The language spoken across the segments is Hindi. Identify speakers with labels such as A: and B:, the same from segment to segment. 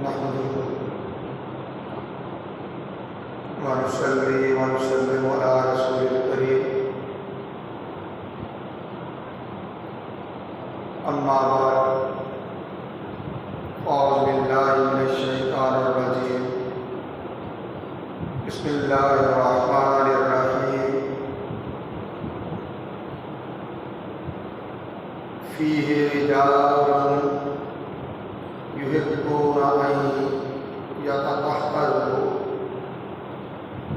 A: नहमदुहु व नुसल्ली व नुसल्लिमु अला रसूलिल करीम। अम्मा बाद, औज़ु बिल्लाहि मिनश शैतानिर रजीम। बिस्मिल्लाहिर रहमानिर रहीम। फ़ीहि रिजालुन युहिब्बूना अन यततहहरू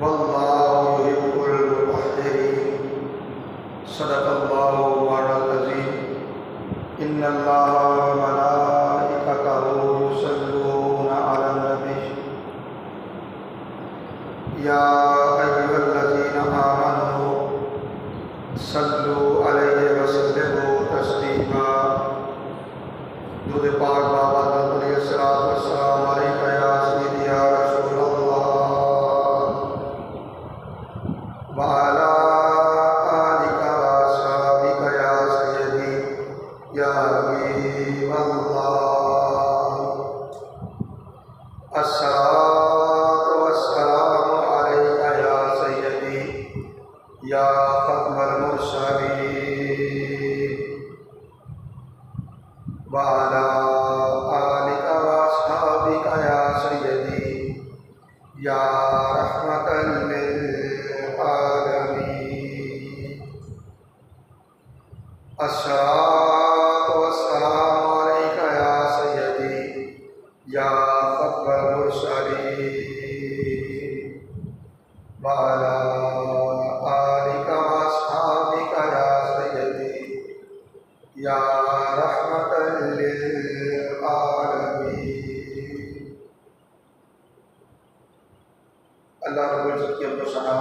A: वल्लाहु युहिब्बुल मुतहहिरीन। सदक़ल्लाहु मौलाना अज़ीम। इन्नल्लाहा व मलाइकतहु युसल्लूना अलन नबी या अय्युहल्लज़ीना आमनू सल्लु अलैहि व सल्लिमू तस्लीमा। दुरूद पाक बाबा अलैहिस्सलातु वस्सलाम अलैका या सय्यदी या रसूलल्लाह व अला आलिका व अस्हाबिका या सय्यदी या हबीबल्लाह। अस्सलातु वस्सलामु अलैका या सय्यदी या खत्मल मुरसलीन व अला आलिका व अस्हाबिका या सय्यदी या रहमतल लिल आलमीन। अस्सलातु वस्सलामु अलैका या सय्यदी या खत्मल मुरसलीन व अला आलिका व अस्हाबिका या सय्यदी या रहमतल लिल आलमीन। अल्लाह रब्बुल इज़्ज़त की हमदो सना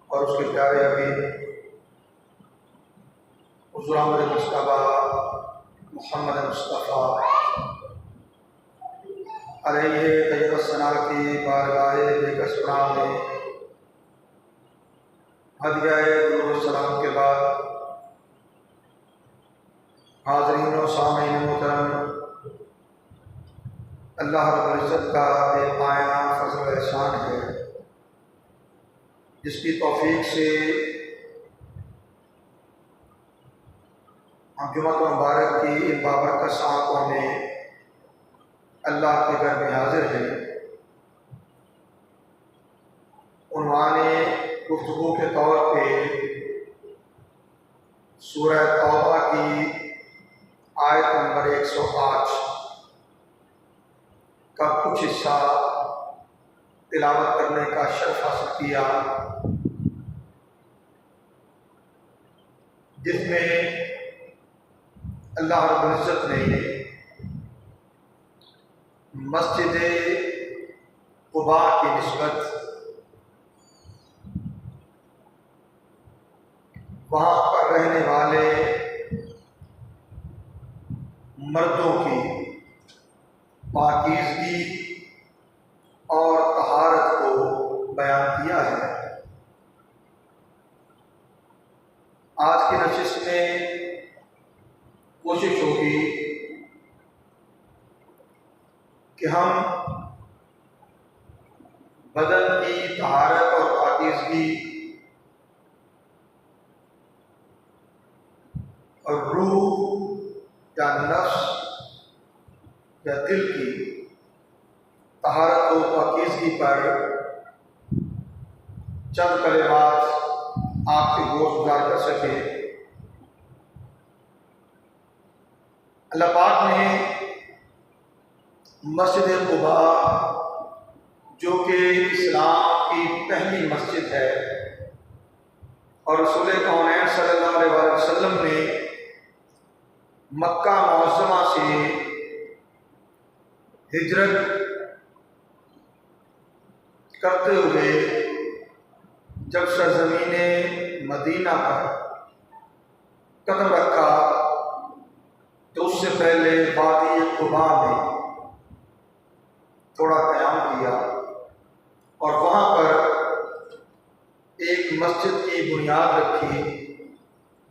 A: और उसके प्यारे हबीब हुज़ूर अहमद मुस्तफ़ा मुहम्मद मुस्तफ़ा अलैहि तय्यबुस्सना की बारगाहे बेकसरां में हदियाए दुरूद सलाम के बाद हाज़रीन व सामीन मोहतरम, अल्लाह रब्बुल इज़्ज़त का बेपाया फ़ज़ल व एहसान है जिसकी तौफ़ीक़ से हम जुम्मत मुबारक की इन बाबरकत सातों में अल्लाह के घर में हाजिर हैं। उन्वाने गुफ्तगू के तौर पे सूरह तौबा की आयत नंबर 108 का कुछ हिस्सा तिलावत करने का शर्फ हासिल किया, जिसमें अल्लाह रब्बुल इज़्ज़त ने मस्जिद कुबा की निस्बत वहाँ पर रहने वाले मर्दों की पाकीज़गी और तहारत को बयान किया है। आज की नशिस्त में कोशिश होगी कि हम बदन की तहारत और पाकीज़गी और रूह या नफ्स या दिल की तहारत और पाकीज़गी पर चंद कलिमात आपके गोश गुजार कर सके। अल्लाह पाक ने मस्जिद कुबा, जो कि इस्लाम की पहली मस्जिद है और रसूल कौनैन सल्लल्लाहु अलैहि वसल्लम ने मक्का मुअज़्ज़मा से हिजरत करते हुए जब सरज़मीने मदीना पर कदम रखा तो उससे पहले वादी कुबा में थोड़ा क़याम किया और वहाँ पर एक मस्जिद की बुनियाद रखी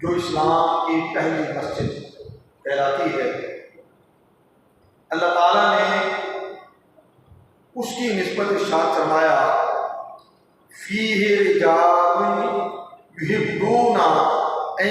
A: जो इस्लाम की पहली मस्जिद कहलाती है। अल्लाह ताला ने उसकी निस्बत इरशाद फरमाया, फीहि रिजालुन युहिब्बूना अन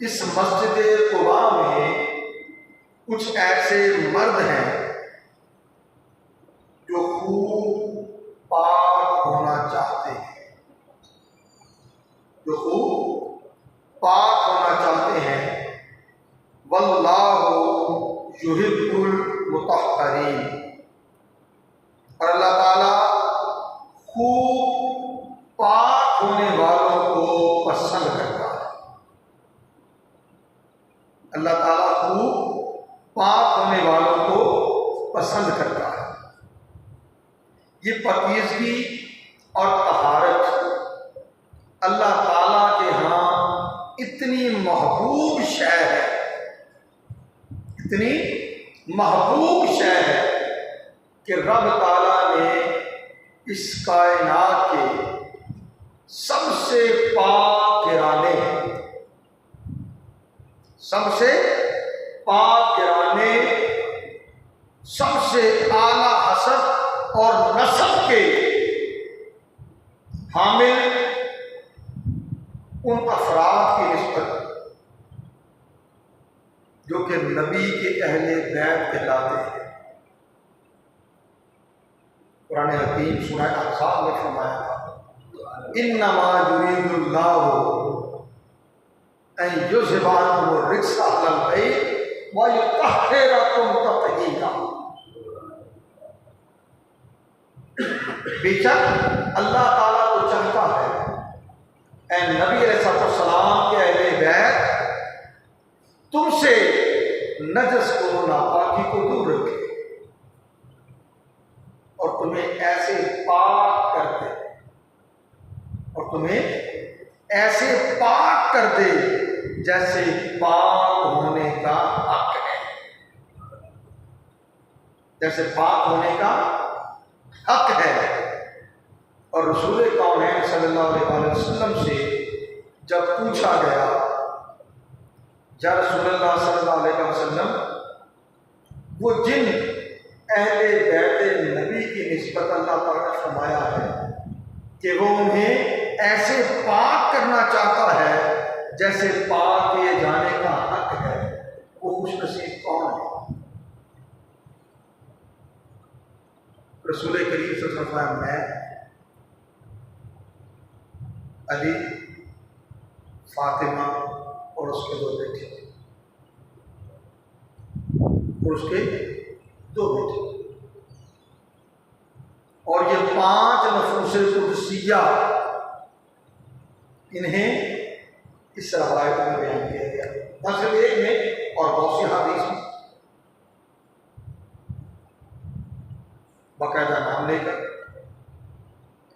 A: इस मस्जिद कुबा में कुछ ऐसे मर्द हैं जो खूब पाक होना चाहते हैं, जो खूब पाक होना चाहते हैं। वल्लाहु युहिब्बुल मुतहहरीन, और अल्लाह ताला खूब पाक होने वालों को पसंद करता है। अल्लाह ताला खूब पाक होने वालों को पसंद करता है। ये पाकीज़गी और तहारत अल्लाह ताला के यहाँ इतनी महबूब शय है, इतनी महबूब शय है कि रब ताला ने इस कायनात के सबसे पाक घराने, सबसे पाक घराने, सबसे आला हसब और नस्ब के हामिल उन अफराद की निस्बत जो कि नबी के अहले बैत कहलाते हैं। कुरान हकीम सूरह अहज़ाब में फरमाया था, इन्नमा युरीदुल्लाहु अन युज़हिबा अन्कुमुर रिज्सा अहलल बैत व युतahhirakum तत्हीरा। बेशक अल्लाह ताला तो चाहता है ऐ नबी अलैहिस्सलाम के अहले बैत तुमसे नजस को, नापाकी को दूर रखे और तुम्हें ऐसे पाक कर दे, और तुम्हें ऐसे पाक कर दे जैसे पाक होने का हक है, जैसे पाक होने का हक है। और रसूल कौनैन सल्लल्लाहु अलैहि वसल्लम से जब पूछा गया, या रसूलुल्लाह सल्लल्लाहु अलैहि वसल्लम, वो जिन अहले बैत नबी की निस्बत अल्लाह ताला ने फरमाया है कि वो उन्हें ऐसे पाक करना चाहता है जैसे पाक किए जाने का हक है, वो खुशनसीब कौन है? रसूल करीम सल्लल्लाहु अलैहि वसल्लम, मैं, अली, फातिमा और उसके दो बेटे, और उसके दो बेटे, और ये 5 नफूस कुदसिया, इन्हें इस रवायत में बयान किया गया। न सिर्फ एक में और बहुत सी हदीस में बाकायदा नाम लेकर,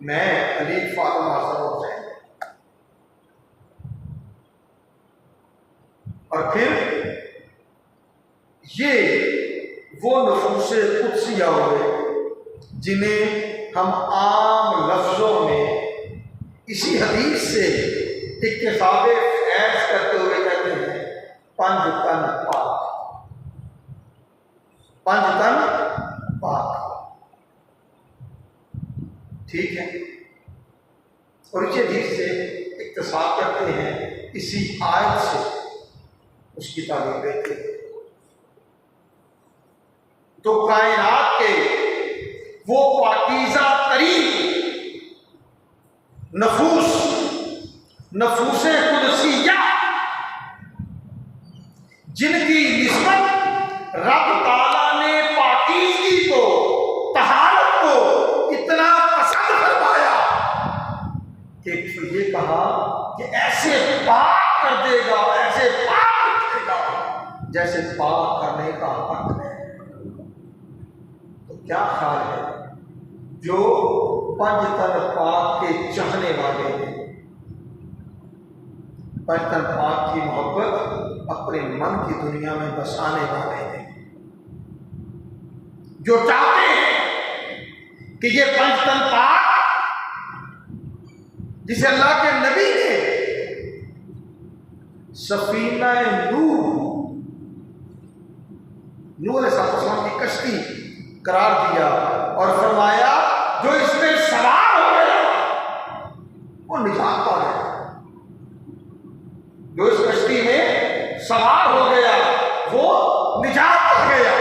A: मैं, अली, फातिमा, हसन और हुसैन। और फिर ये वो नफूसे कुदसिया हुए जिन्हें हम आम लफ्ज़ों में इसी हदीस से इत्तिसाबे फैज़ करते हुए कहते हैं पंज तन पाक, पंज तन पाक। ठीक है, और इसी हदीस से इत्तिसाब करते हैं, इसी आयत से उसकी तालीम देते हैं। तो कायनात के वो पाकीज़ा तरीन नफूस, नफूसे कुदसिया, जिनकी निस्बत रब ताला ने पाकीज़गी को, तहारत को इतना पसंद फरमाया कि ये कहा कि ऐसे पाक कर देगा, ऐसे पाक रखेगा जैसे पाक करने का हक है। तो क्या ख्याल है जो पंजतन पाक के चाहने वाले हैं, पंजतन पाक की मोहब्बत अपने मन की दुनिया में बसाने वाले हैं, जो चाहते हैं कि ये पंजतन पाक जिसे अल्लाह के नबी ने सफीना नूह नूह अलैहिस्सलाम की कश्ती करार दिया और फरमाया जो इसमें सवार हो गया वो निजात पा गया। जो इस कश्ती में सवार हो गया वो निजात पा गया।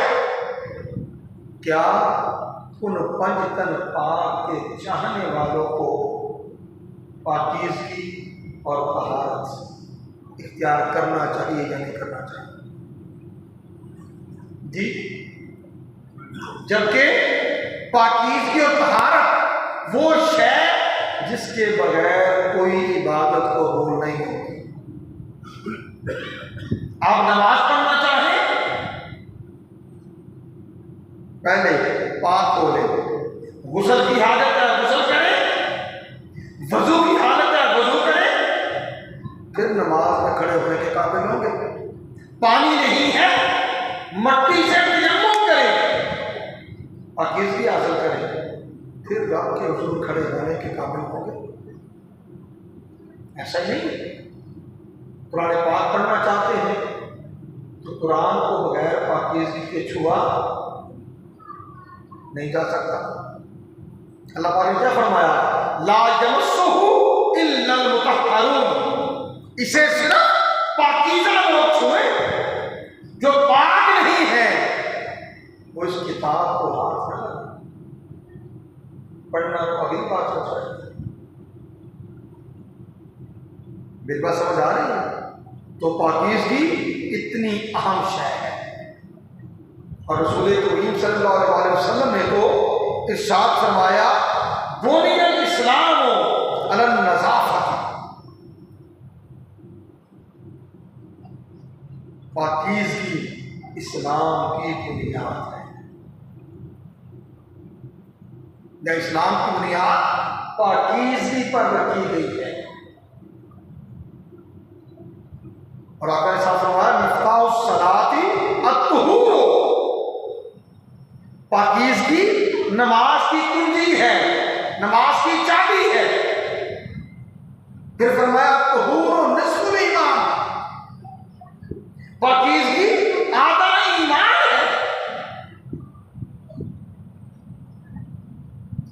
A: क्या उन पंचतन पाक के चाहने वालों को पाकीज़गी और तहारत इख्तियार करना चाहिए या नहीं करना चाहिए? जी, जबकि पाकीज़गी और तहारत वो शय जिसके बगैर कोई इबादत को कबूल नहीं होती। आप नमाज पढ़ना चाहें, पहले पाक हो ले, गुस्ल की हालत है गुस्ल करें, वजू की हालत है वजू करें, फिर नमाज में खड़े होने के काबिल होंगे। पानी नहीं है, मट्टी से तयम्मुम करें, पाकीज़गी हासिल करें, फिर रब के हुजूर खड़े होने के काबिल होंगे। ऐसा ही नहीं। कुरान पाक पढ़ना चाहते हैं तो कुरान को बगैर पाकीज़गी के छुआ नहीं जा सकता। अल्लाह पाक ने क्या फरमाया? ला यमस्सुहु इल्लल मुतहहरून, इसे सिर्फ पाकीज़ा लोग छुए, जो पाक नहीं है वो इस किताब को हाथ न लगाए। पढ़ना तो अगली बात हो चाहिए। मेरी बात समझ आ रही है? तो पाकीज़गी इतनी अहम शय है और रसूल करीम सल्लल्लाहु अलैहि वसल्लम ने तो इरशाद फरमाया बुनियल इस्लाम अलन नज़ाफ़त, पाकीज़गी इस्लाम की बुनियाद है। या इस्लाम की बुनियाद पाकीज़गी पर रखी गई है। और आका ने साफ फरमाया मिफ्ताहुस सलाती अत्तहुर, पाकीज़गी नमाज की कुंजी है, नमाज की चाबी है। फिर फरमाया अत्तहुर निस्फुल ईमान, पाकीज़गी आधा ईमान है।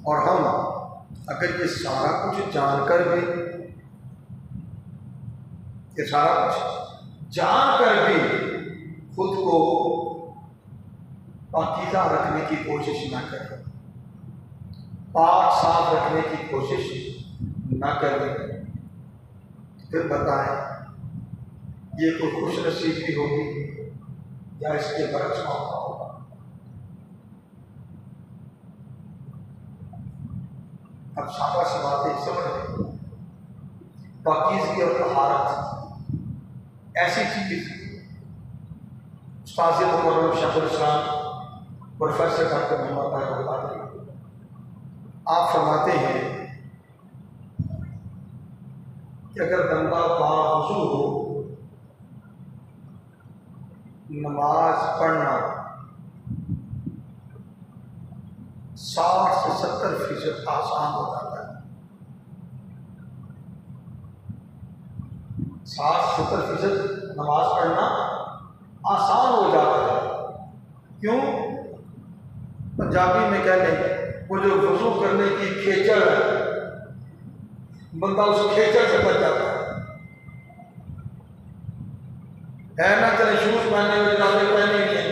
A: और हम अगर ये सारा कुछ जानकर भी, ये सारा कुछ जानकर भी खुद को पाकीज़ा रखने की कोशिश न करें, पाक साफ रखने की कोशिश न करें, फिर बताएं ये कोई खुश नसीबी होगी या इसके बरक्स मौका होगा। अब सादा सी बातें समझ लें। पाकीज़गी और तहारत ऐसी चीज, उस्ताद मुकर्रम शेखुल इस्लाम प्रोफेसर डॉक्टर मोहम्मद ताहिर आप फरमाते हैं कि अगर बंदा बावजू हो नमाज पढ़ना 60 से 70% आसान हो जाता है। 60-70% नमाज पढ़ना आसान हो जाता है। क्यों? पंजाबी में कहते हैं वो जो वजू करने की खेचड़ है, बंदा उस खेचड़ से बच जाता है ना। चले शूज पहने हुए, जराबे पहने हुए हैं,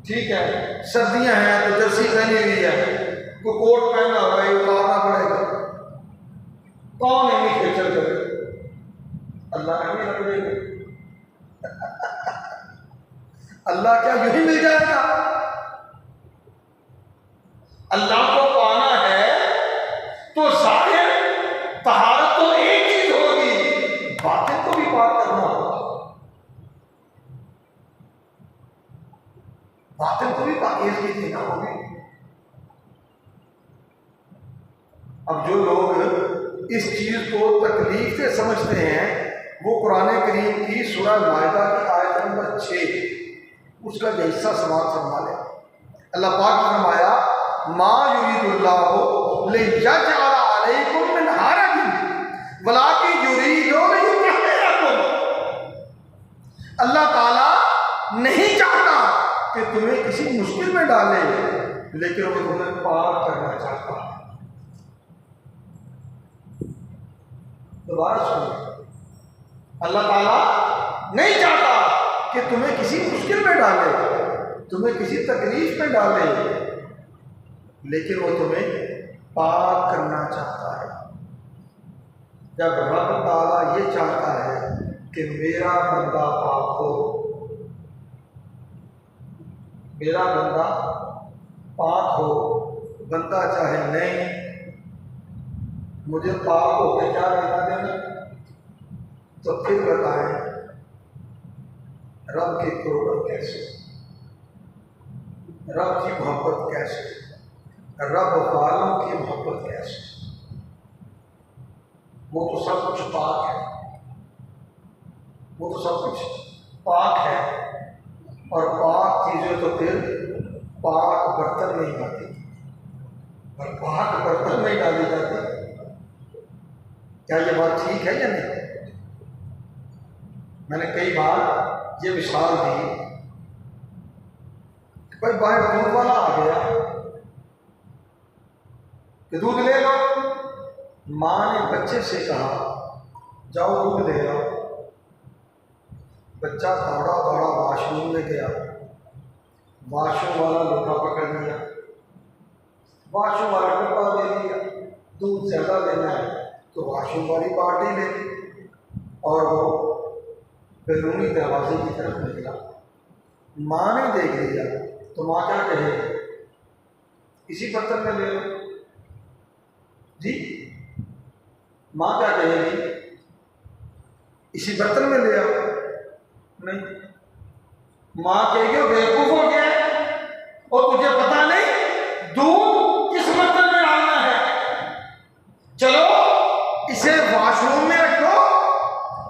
A: ठीक है, सर्दियां हैं तो जर्सी पहनी हुई है, कोई कोट पहना हुआ है, उतारना पड़ेगा। कौन है ये खेचड़ करे? अल्लाह नहीं रखेगा। अल्लाह क्या यूं ही मिल जाएगा? अल्लाह को पाना है तो जाहिर तहारत तो एक चीज होगी, बातिन को भी पाक करना होगा, बातिन को भी पाकीज़गी देना होगी। अब जो लोग इस चीज को तकलीफ से समझते हैं वो कुरान करीम की सूरह माइदा की आयत नंबर 6 उसका जो हिस्सा समाप्त फरमा ले। अल्लाह पाक ने फरमाया मा युरीदुल्लाहु लियजअल अलैकुम मिन हरज वलाकिन युरीदु लियुतहिरकुम। अल्लाह ताला नहीं चाहता कि तुम्हें किसी मुश्किल में डाले, लेकिन वो तुम्हें पार करना चाहता है। दोबारा सुनिए, अल्लाह ताला नहीं चाहता कि तुम्हें किसी मुश्किल में डाले, तुम्हें किसी तकलीफ में डाले, लेकिन वो तुम्हें पार करना चाहता है। जब रब ताला ये चाहता है कि मेरा बंदा पाक हो, मेरा बंदा पाक हो, बंदा चाहे नहीं, मुझे पाक होकर क्या लेना देना, तो फिर बताएं रब की कुर्बत कैसे, रब की मोहब्बत कैसे, रब वालों की मोहब्बत कैसे। वो तो सब कुछ पाक है, वो तो सब कुछ पाक है, और पाक चीज़ें तो फिर पाक बर्तन में ही आती, और पाक बर्तन में ही डाली जाती। क्या ये बात ठीक है या नहीं? मैंने कई बार ये मिसाल दी कि भाई बाहर दूध वाला आ गया कि दूध ले लो। माँ ने बच्चे से कहा जाओ दूध ले आओ। बच्चा दौड़ा दौड़ा वॉशरूम में गया, वॉशरूम वाला लोटा पकड़ लिया, वॉशरूम वाला डब्बा ले लिया। दूध ज़्यादा लेना है तो वॉशरूम वाली बाल्टी ले ली, और वो बैरूनी दरवाजे की तरफ निकला। माँ ने देख लिया तो माँ क्या कहेगी, इसी बर्तन में ले लो जी। माँ क्या कहेगी, इसी बर्तन में ले आओ। नहीं, माँ कहेगी बेवकूफ हो गया और तुझे पता नहीं दूध किस बर्तन में डालना है। चलो इसे वॉशरूम में रखो,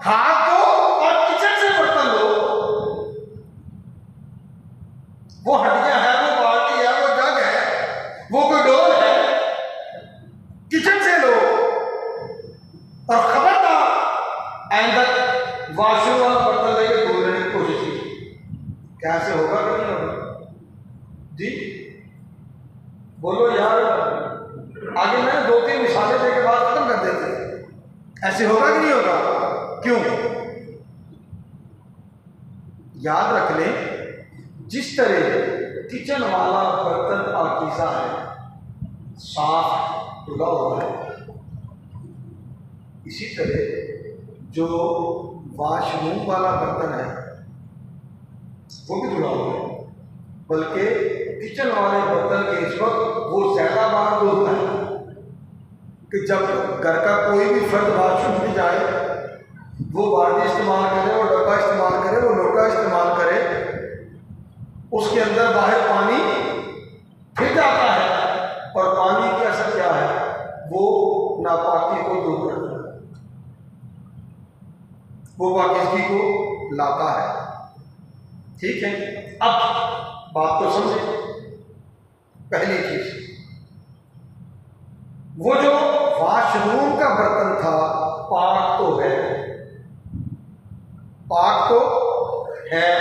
A: हाथ धो और किचन से बर्तन लो। वो हड्डियां है, वो बाल्टी है, वो जग है, वो कोई डोल है, किचन से लो। और खबरदार आइंदा वॉशरूम वाला बर्तन लेके धो लेने की कोशिश की। कैसे होगा कि नहीं होगा जी? बोलो यार, आगे मैंने 2-3 मिसालें देके बात खत्म कर देते। ऐसे होगा कि नहीं होगा? क्यों? याद रख लें, जिस तरह किचन वाला बर्तन पाकीज़ा है, साफ धुला हुआ है, इसी तरह जो वॉशरूम वाला बर्तन है वो भी धुला हुआ है। बल्कि किचन वाले बर्तन के इस वक्त वो ज़्यादा बार धुलता है कि जब घर का कोई भी फर्द वॉशरूम में जाए, वो बाल्टी इस्तेमाल करे, वो डब्बा इस्तेमाल करे, वो लोटा इस्तेमाल करे, उसके अंदर बाहर पानी फिर जाता है, और पानी का असर क्या है, वो नापाकी को दूर करता है, वो पाकीज़गी को लाता है। ठीक है, अब बात तो समझे। पहली चीज, वो जो वॉशरूम का बर्तन था पाक तो है, पाक तो है,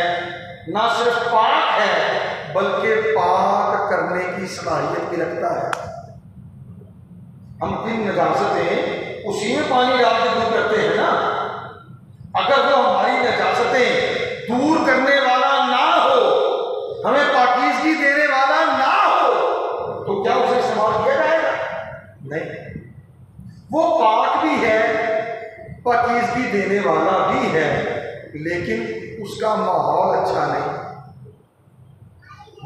A: ना सिर्फ पाक है बल्कि पाक करने की सलाहियत भी रखता है। हम 3 नजासतें उसी में पानी डाल के दूर करते हैं ना। अगर वो हमारी नजासतें दूर करने वाला ना हो, हमें पाकीज़गी देने वाला ना हो, तो क्या उसे इस्तेमाल किया जाएगा? नहीं। वो पाक भी है, पाकीज़गी देने वाला भी है, लेकिन उसका माहौल अच्छा नहीं।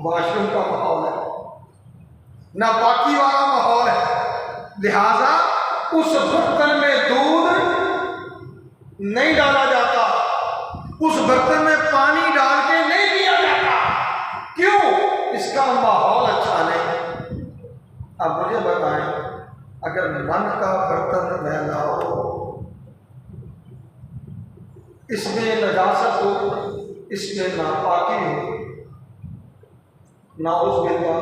A: वॉशरूम का माहौल है, नापाकी वाला माहौल है, लिहाजा उस बर्तन में दूध नहीं डाला जाता, उस बर्तन में पानी डाल के नहीं पिया जाता। क्यों? इसका माहौल अच्छा नहीं। अब मुझे बताएं, अगर मन का बर्तन मैला हो, इसमें नजासत हो, इसमें नापाकी हो, नाउज़ुबिल्लाह,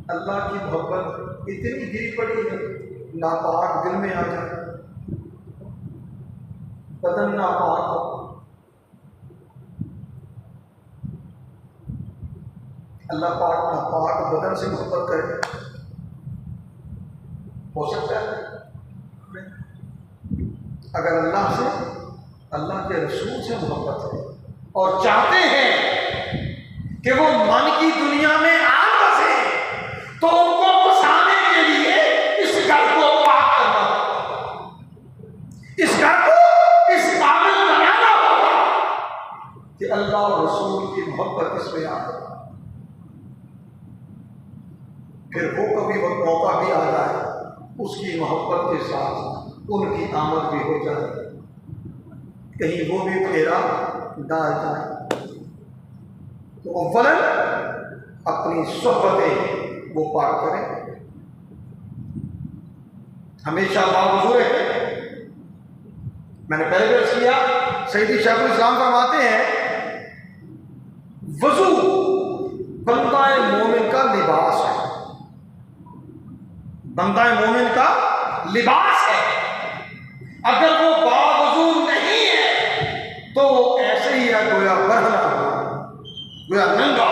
A: अल्लाह की मोहब्बत इतनी गिरी पड़ी है, नापाक दिल में आ जाए, बदन नापाक हो, अल्लाह पाक ना पाक बदन से मोहब्बत करे? हो सकता है? अगर अल्लाह से, अल्लाह के रसूल से मोहब्बत है और चाहते हैं कि वो मन की दुनिया में आ बसे, तो उनको बसाने के लिए इस घर को पाक करना होगा, इस घर को इस काबिल बनाना होगा कि अल्लाह और रसूल की मोहब्बत इसमें आ जाए। फिर वो कभी वो मौका भी आ जाए, उसकी मोहब्बत के साथ उनकी आमद भी हो जाए, कहीं वो भी फेरा डाल जाए, तो अव्वलन अपनी सोहबतें वो पार करें, हमेशा बावजूद है। मैंने पहले भी अर्ज किया, सैयदी शेखुल इस्लाम फरमाते हैं वजू बंदाए मोमिन का लिबास है, बंदाए मोमिन का लिबास है। अगर वो बावजूद नहीं है तो वो ऐसे ही है गोया बरहना, गोया नंगा।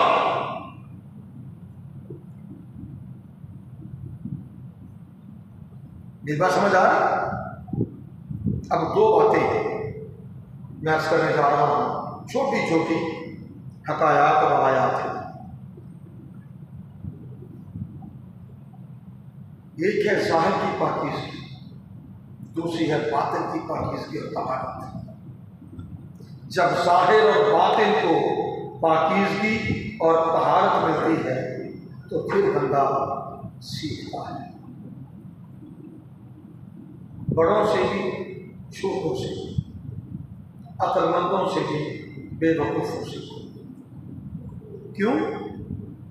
A: मेरी बात समझ आ रही? अब दो बातें मैं अर्ज करने जा रहा हूं, छोटी छोटी हकायात और रवायात हैं। एक है ज़ाहिर की पाकीज़गी, दूसरी है बातिन की पाकीज़गी और तहारत। जब ज़ाहिर और बातिन को पाकीज़गी और तहारत मिलती है तो फिर बंदा सीखता है, बड़ों से भी, छोटों से भी, अक्लमंदों से भी, बेवकूफ़ों से भी। क्यों?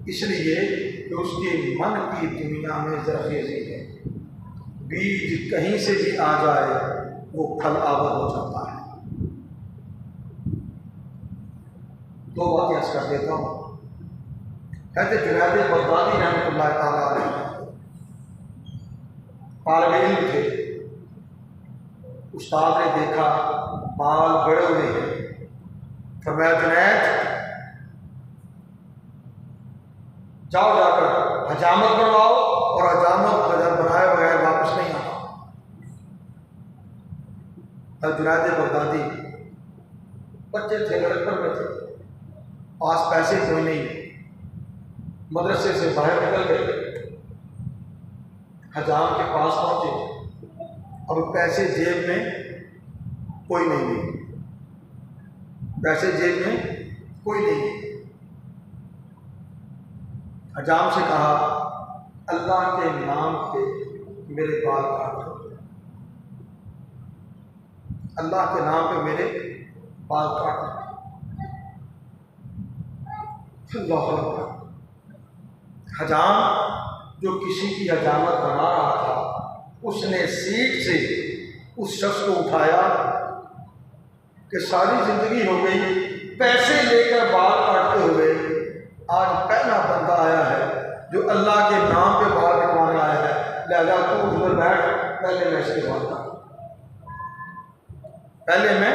A: इसलिए कि उसके मन की दुनिया में ज़रखेज़ी है, बीज कहीं से भी आ जाए वो फल आवर हो जाता है। दो बातें अर्ज कर देता हूँ। कहते जुनैद बगदादी रहमतुल्लाह तआला अलैह तालिब इल्म थे, उस्ताद ने देखा बाल बड़े हुए हैं, फरमाया जुनैद जाओ जाकर हजामत बनवाओ और हजामत बनाए बगैर वापस नहीं आना। जुनैद बगदादी बच्चे थे, लड़कपन में थे, पास पैसे कोई नहीं, मदरसे से बाहर निकल गए, हजाम के पास पहुंचे, अब पैसे जेब में कोई नहीं, पैसे जेब में कोई नहीं। हजाम से कहा अल्लाह के नाम पे मेरे बाल काट दो, अल्लाह के नाम पे मेरे बाल काट दो। हजाम जो किसी की हजामत बना रहा था, उसने सीट से उस शख्स को उठाया कि सारी जिंदगी हो गई पैसे लेकर बाल काटते हुए, आज पहला बंदा आया है जो अल्लाह के नाम पे बाल कटवाने आया है, लिहाजा तू उधर बैठ, पहले मैं इसके बाल काटूं, पहले मैं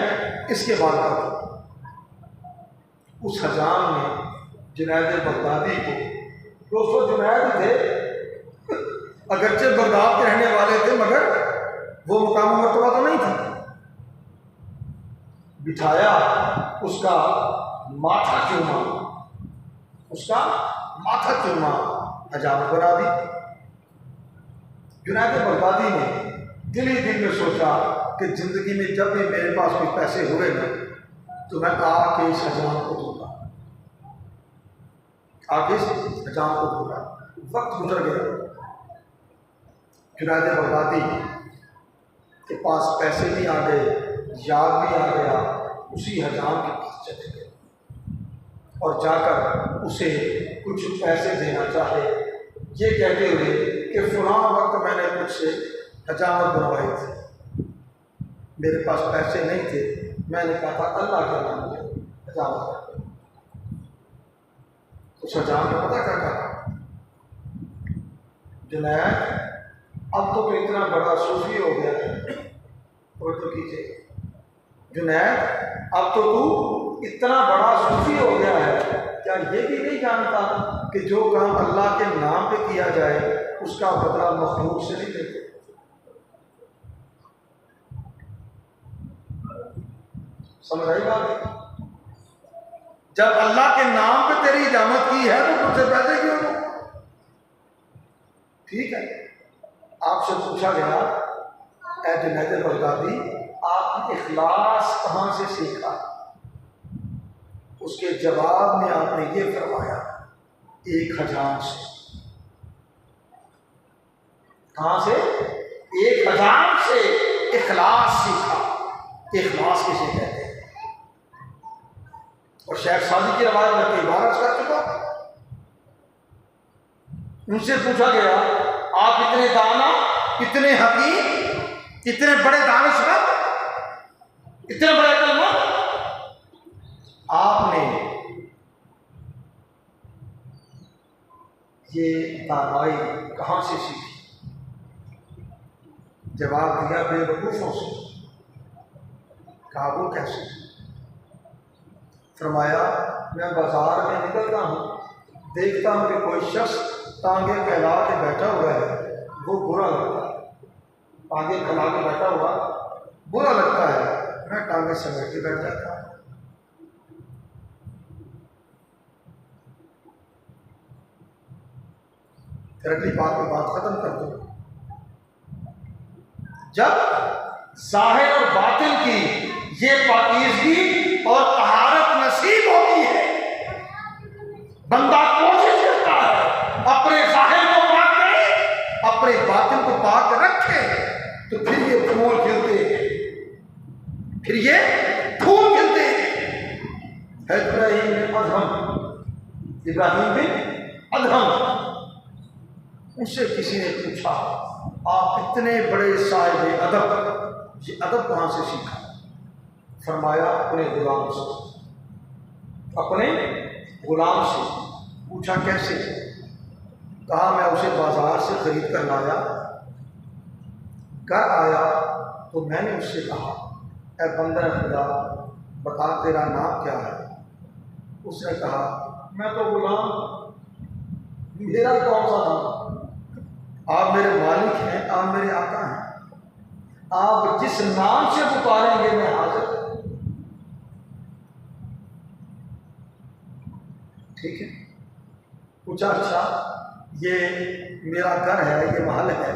A: इसके बाल काटूं। उस हजाम ने जुनैद बगदादी को, दोस्तों जुनैद थे अगरचे बगदाद के रहने वाले थे मगर वो मुकाम मर्तबा तो नहीं था, बिठाया, उसका माथा चूमा, उसका माथा चूमा, हजामत बना दी। जुनैद बगदादी ने दिल ही दिल में सोचा कि जिंदगी में जब भी मेरे पास कोई पैसे हुए ना तो मैं आके इस हजाम को दूंगा, आगे इस हजाम को दूंगा। वक्त गुजर गया, जुनैद बगदादी के पास पैसे भी आ गए, याद भी आ गया, उसी हजाम के पास चले गए और जाकर उसे कुछ पैसे देना चाहे, ये कहते हुए कि फलां वक्त मैंने मुझसे हजामत बनवाई थी, मेरे पास पैसे नहीं थे, मैंने कहा था अल्लाह के नाम में हजामत कर। उस हजाम ने पता क्या कहा, जुनैद अब तो इतना बड़ा सूफी हो गया है, और तो कीजिए जुनैद अब तो तू इतना बड़ा सूफी हो गया है, क्या ये भी नहीं जानता कि जो काम अल्लाह के नाम पे किया जाए उसका बदला मखलूक से नहीं देते। समझ आई बात? जब अल्लाह के नाम पे तेरी इजामत की है तो तुझसे पैसे क्यों लो? ठीक है, आपसे पूछा गया ऐ जुनैद बगदादी, आपने इखलास कहाँ से सीखा? उसके जवाब में आपने ये फरमाया, एक हजाम से। कहाँ से? एक हजाम से इखलास सीखा। इखलास किसे कहते हैं? और शेख सादी की रवायत में कई बार अर्ज कर चुका। उनसे पूछा गया, आप इतने दाना, इतने हकीम, इतने बड़े दानिशमंद, इतने बड़े अक्लमंद, आपने ये दानाई कहाँ से सीखी? जवाब दिया, बेवकूफ़ों से। कहा वो कैसे? फरमाया, मैं बाजार में निकलता हूँ, देखता हूँ कि कोई शख्स टांगे फैला के बैठा हुआ है, वो बुरा लगता है। टांगे फैला के बैठा हुआ बुरा लगता है, मैं टांगे समेट के बैठ जाता हूँ। फिर अगली बात में बात खत्म कर दूँ। जब ज़ाहिर और बातिन की ये पाकीज़गी और तहारत नसीब होती है, बंदा कोशिश करता है अपने ज़ाहिर को पाक करे, अपने बातिन को पाक रखे, तो फिर ये फूल खिलते हैं, फिर ये फूल खिलते हैं। इब्राहिम बिन अदहम, उससे किसी ने पूछा, आप इतने बड़े साहिब अदब, ये अदब कहाँ से सीखा? फरमाया, अपने गुलाम से। अपने गुलाम से। पूछा कैसे? कहा, मैं उसे बाजार से खरीद कर लाया, घर आया तो मैंने उससे कहा, ऐ बंदा खुदा, बता तेरा नाम क्या है? उसने कहा, मैं तो गुलाम, मेरा कौन सा नाम? आप मेरे मालिक हैं, आप मेरे आका हैं, आप जिस नाम से पुकारेंगे मैं हाजिर। ठीक है। पूछा, अच्छा ये मेरा घर है, ये महल है,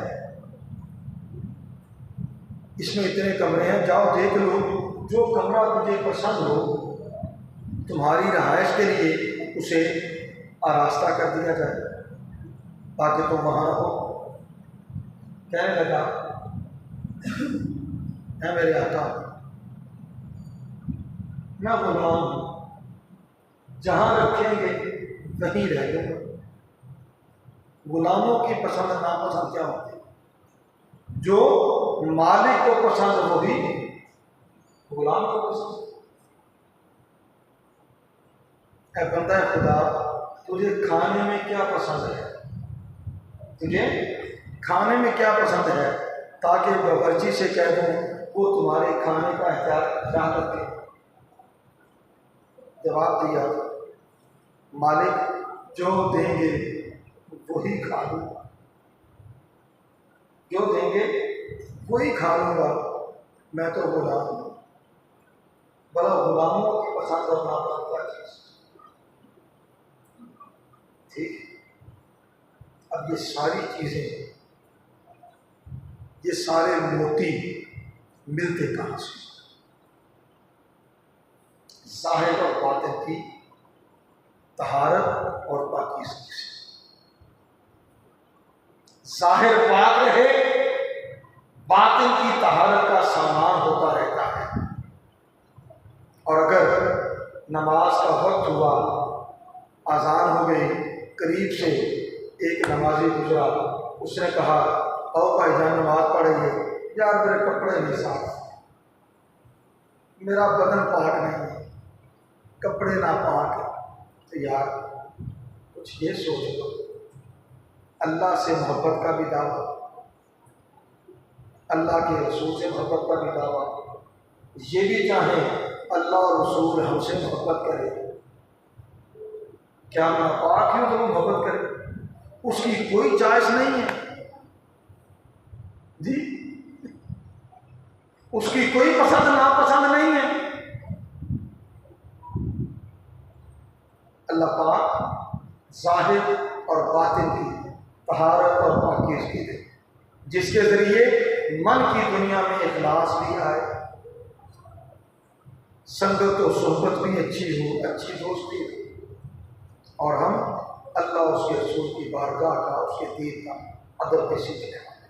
A: इसमें इतने कमरे हैं, जाओ देख लो, जो कमरा तुझे पसंद हो तुम्हारी रहायश के लिए उसे आरास्ता कर दिया जाए ताकि तुम वहाँ रहो। कहने लगा, है मेरे आका, मैं गुलाम हूँ, जहाँ रखेंगे वहीं रह लूँगा। गुलामों की पसंद नापसंद क्या होती है? जो मालिक को पसंद वही गुलाम को पसंद। ऐ बंदा खुदा, तुझे खाने में क्या पसंद है? तुझे खाने में क्या पसंद है, ताकि बावर्ची से कह दूँ वो तुम्हारे खाने का ख्याल रखे। जवाब दिया, मालिक जो देंगे वही खा लूँगा, जो देंगे वही खा लूँगा, मैं तो गुलाम हूँ। भला गुलामों की पसंद और नापसंद क्या चीज़? ठीक। अब ये सारी चीज़ें, ये सारे मोती मिलते कहाँ से? ज़ाहिर और बातिन की तहारत और पाकीज़गी से। ज़ाहिर पाक रहे, बातिन की तहारत का सामान होता रहता है। और अगर नमाज का वक्त हुआ, आज़ान हो गई, करीब से एक नमाजी गुजरा, उसने कहा, आओ भाईजान नमाज पढ़ रही है। यार मेरे कपड़े नहीं साफ, मेरा बदन पाक नहीं है, कपड़े ना पाक। तो यार कुछ ये सोच लो, अल्लाह से मोहब्बत का भी दावा, अल्लाह के रसूल से मोहब्बत का भी दावा, ये भी चाहें अल्लाह और रसूल हमसे मोहब्बत करे, क्या नापाक है तो वो मोहब्बत करे? उसकी कोई चॉइस नहीं है जी, उसकी कोई पसंद नापसंद नहीं है। अल्लाह पाक ज़ाहिर और बातिन की तहारत और पाकीज़गी दे, जिसके ज़रिए मन की दुनिया में इखलास भी आए, संगत और सोहबत भी अच्छी हो, अच्छी दोस्ती हो, और हम अल्लाह उसके रसूल की बारगाह का, उसके दीन का अदब के सीखने वाले।